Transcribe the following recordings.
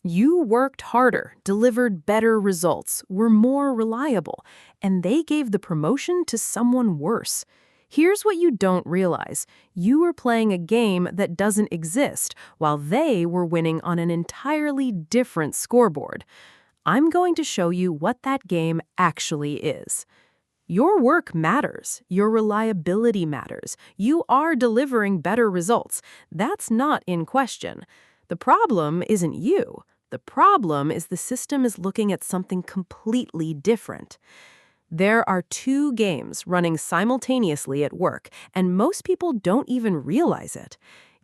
You worked harder, delivered better results, were more reliable, and they gave the promotion to someone worse. Here's what you don't realize. You were playing a game that doesn't exist, while they were winning on an entirely different scoreboard. I'm going to show you what that game actually is. Your work matters. Your reliability matters. You are delivering better results. That's not in question. The problem isn't you. The problem is the system is looking at something completely different. There are two games running simultaneously at work, and most people don't even realize it.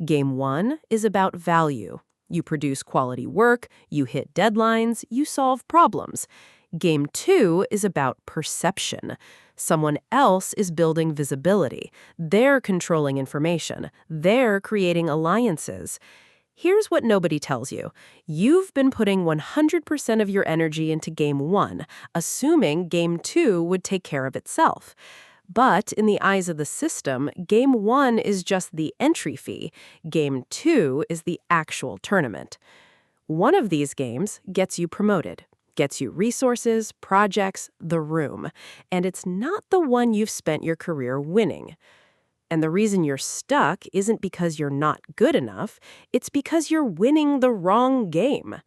Game one is about value. You produce quality work, you hit deadlines, you solve problems. Game two is about perception. Someone else is building visibility. They're controlling information. They're creating alliances. Here's what nobody tells you. You've been putting 100% of your energy into game one, assuming game two would take care of itself. But in the eyes of the system, game one is just the entry fee. Game two is the actual tournament. One of these games gets you promoted, gets you resources, projects, the room. And it's not the one you've spent your career winning. And the reason you're stuck isn't because you're not good enough, it's because you're winning the wrong game.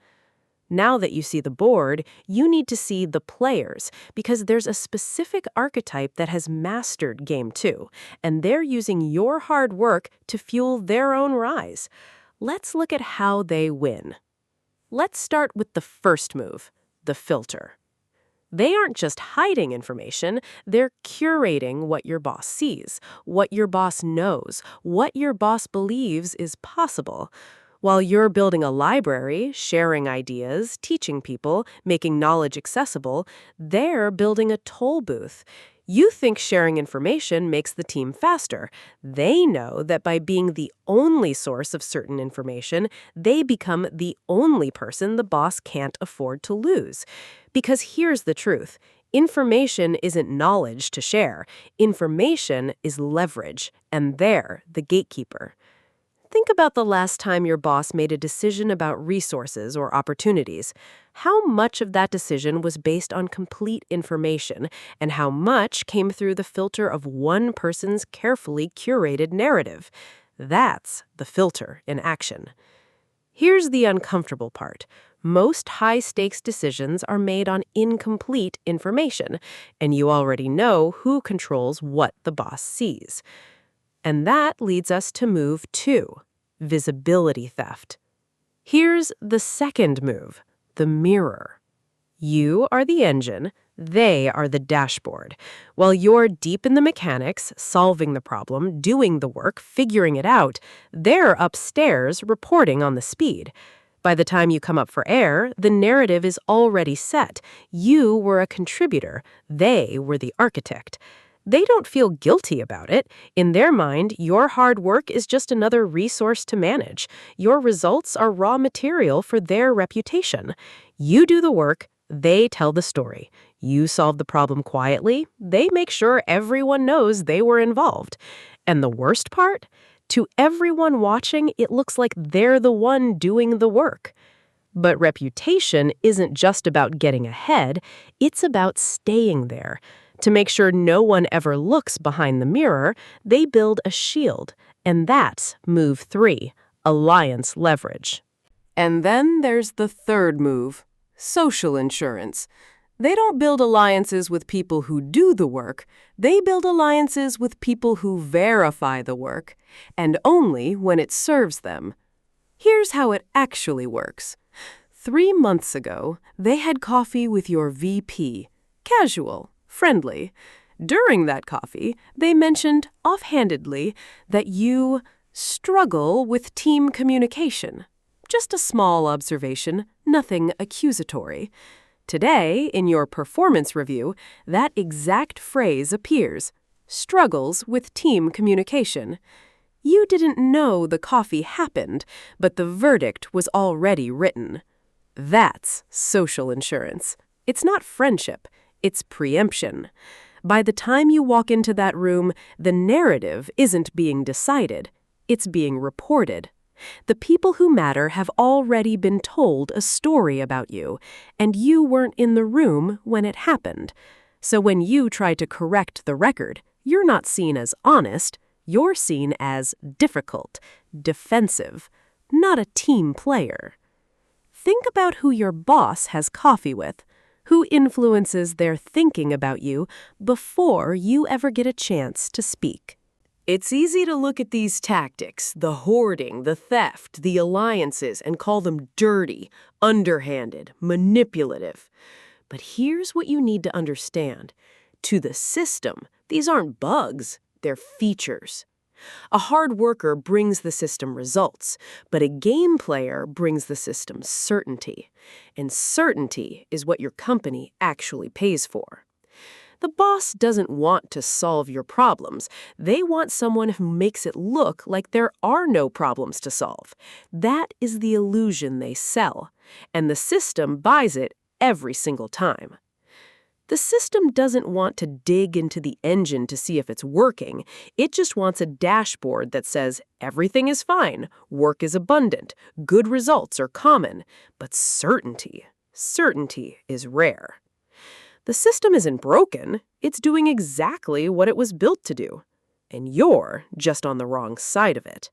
Now that you see the board, you need to see the players, because there's a specific archetype that has mastered game two, and they're using your hard work to fuel their own rise. Let's look at how they win. Let's start with the first move, the filter. They aren't just hiding information, they're curating what your boss sees, what your boss knows, what your boss believes is possible. While you're building a library, sharing ideas, teaching people, making knowledge accessible, they're building a toll booth. You think sharing information makes the team faster. They know that by being the only source of certain information, they become the only person the boss can't afford to lose. Because here's the truth. Information isn't knowledge to share. Information is leverage, and they're the gatekeeper. Think about the last time your boss made a decision about resources or opportunities. How much of that decision was based on complete information, and how much came through the filter of one person's carefully curated narrative? That's the filter in action. Here's the uncomfortable part. Most high-stakes decisions are made on incomplete information, and you already know who controls what the boss sees. And that leads us to move two, visibility theft. Here's the second move, the mirror. You are the engine, they are the dashboard. While you're deep in the mechanics, solving the problem, doing the work, figuring it out, they're upstairs reporting on the speed. By the time you come up for air, the narrative is already set. You were a contributor, they were the architect. They don't feel guilty about it. In their mind, your hard work is just another resource to manage. Your results are raw material for their reputation. You do the work, they tell the story. You solve the problem quietly, they make sure everyone knows they were involved. And the worst part? To everyone watching, it looks like they're the one doing the work. But reputation isn't just about getting ahead, it's about staying there. To make sure no one ever looks behind the mirror, they build a shield. And that's move three, alliance leverage. And then there's the third move, social insurance. They don't build alliances with people who do the work. They build alliances with people who verify the work, and only when it serves them. Here's how it actually works. 3 months ago, they had coffee with your VP. Casual. Friendly. During that coffee, they mentioned offhandedly that you struggle with team communication. Just a small observation, nothing accusatory. Today, in your performance review, that exact phrase appears. Struggles with team communication. You didn't know the coffee happened, but the verdict was already written. That's social insurance. It's not friendship. It's preemption. By the time you walk into that room, the narrative isn't being decided. It's being reported. The people who matter have already been told a story about you, and you weren't in the room when it happened. So when you try to correct the record, you're not seen as honest, you're seen as difficult, defensive, not a team player. Think about who your boss has coffee with, who influences their thinking about you before you ever get a chance to speak. It's easy to look at these tactics, the hoarding, the theft, the alliances, and call them dirty, underhanded, manipulative. But here's what you need to understand. To the system, these aren't bugs, they're features. A hard worker brings the system results, but a game player brings the system certainty. And certainty is what your company actually pays for. The boss doesn't want to solve your problems. They want someone who makes it look like there are no problems to solve. That is the illusion they sell, and the system buys it every single time. The system doesn't want to dig into the engine to see if it's working. It just wants a dashboard that says everything is fine, work is abundant, good results are common, but certainty is rare. The system isn't broken, it's doing exactly what it was built to do. And you're just on the wrong side of it.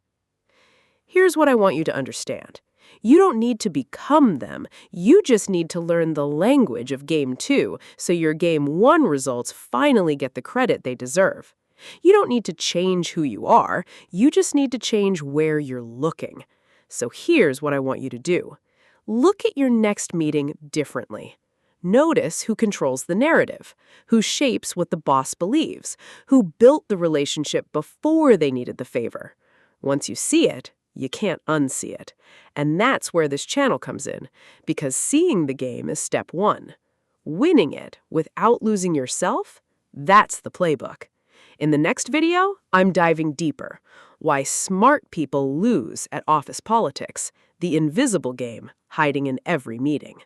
Here's what I want you to understand. You don't need to become them, you just need to learn the language of Game 2 so your Game 1 results finally get the credit they deserve. You don't need to change who you are, you just need to change where you're looking. So here's what I want you to do. Look at your next meeting differently. Notice who controls the narrative, who shapes what the boss believes, who built the relationship before they needed the favor. Once you see it, you can't unsee it. And that's where this channel comes in, because seeing the game is step 1. Winning it without losing yourself, that's the playbook. In the next video, I'm diving deeper. Why smart people lose at office politics, the invisible game hiding in every meeting.